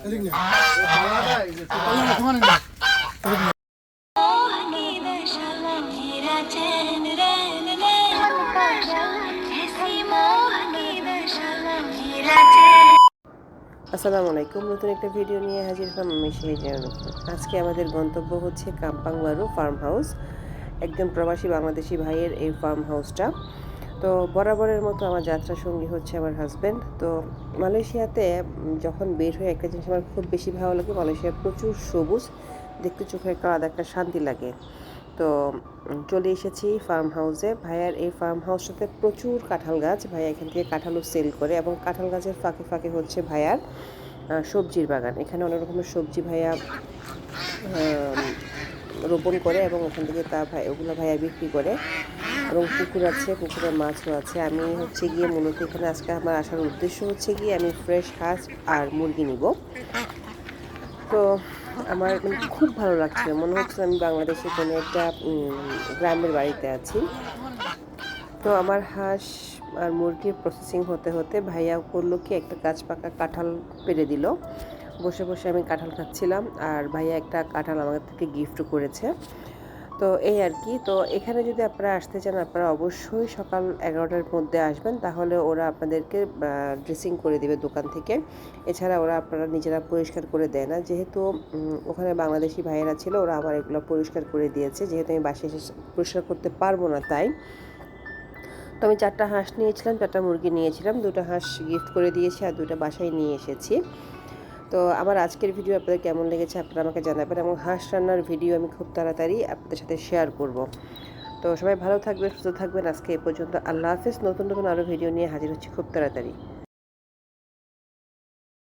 আসসালামু আলাইকুম, নতুন একটা ভিডিও নিয়ে হাজির হলাম আমি শাহজাহান। আজকে আমাদের গন্তব্য হচ্ছে কাম্পাংবারু ফার্ম হাউস। একজন প্রবাসী বাংলাদেশি ভাইয়ের এই ফার্ম হাউসটা। তো বরাবরের মতো আমার যাত্রা সঙ্গী হচ্ছে আমার হাজব্যান্ড। তো মালয়েশিয়াতে যখন বের হয়ে একটা জিনিস আমার খুব বেশি ভালো লাগে, মালয়েশিয়ার প্রচুর সবুজ, দেখতে চোখে একটা আলাদা একটা শান্তি লাগে। তো চলে এসেছি ফার্ম হাউসে। ভাইয়ার এই ফার্ম হাউসটাতে প্রচুর কাঁঠাল গাছ, ভাইয়া এখান থেকে কাঁঠালও সেল করে, এবং কাঁঠাল গাছের ফাঁকে ফাঁকে হচ্ছে ভাইয়ার সবজির বাগান। এখানে অনেক রকমের সবজি ভাইয়া রোপণ করে এবং ওখান থেকে ওগুলো ভাইয়া বিক্রি করে। এবং পুকুর আছে, পুকুরের মাছও আছে। আমি হচ্ছে গিয়ে মূলত এখানে আজকে আমার আসার উদ্দেশ্য হচ্ছে গিয়ে আমি ফ্রেশ হাঁস আর মুরগি নিব। তো আমার খুব ভালো লাগছিল, মনে হচ্ছিল আমি বাংলাদেশে কোনো একটা গ্রামের বাড়িতে আছি। তো আমার হাঁস আর মুরগির প্রসেসিং হতে হতে ভাইয়া করলো কি, একটা গাছ পাকা কাঁঠাল পেড়ে দিল। বসে বসে আমি কাঁঠাল খাচ্ছিলাম, আর ভাইয়া একটা কাঁঠাল আমার থেকে গিফট করেছে। তো এই আর কি। তো এখানে যদি আপনারা আসতে চান, আপনারা অবশ্যই সকাল 11টার মধ্যে আসবেন, তাহলে ওরা আপনাদেরকে ড্রেসিং করে দেবে দোকান থেকে। এছাড়া ওরা আপনারা নিজেরা পরিষ্কার করে দেয় না, যেহেতু ওখানে বাংলাদেশি ভাইয়েরা ছিল, ওরা আমার এগুলো পরিষ্কার করে দিয়েছে, যেহেতু আমি বাসায় এসে পরিষ্কার করতে পারবো না তাই। তো আমি 4টা হাঁস নিয়েছিলাম, 4টা মুরগি নিয়েছিলাম, 2টা হাঁস গিফট করে দিয়েছি আর 2টা বাসায় নিয়ে এসেছি। তো আমার আজকের ভিডিও আপনাদের কেমন লেগেছে আপনারা আমাকে জানাবেন, এবং হাঁস রান্নার ভিডিও আমি খুব তাড়াতাড়ি আপনাদের সাথে শেয়ার করব। তো সবাই ভালো থাকবেন, সুস্থ থাকবেন। আজকে এ পর্যন্ত, আল্লাহ হাফেজ। নতুন নতুন আরও ভিডিও নিয়ে হাজির হচ্ছি খুব তাড়াতাড়ি।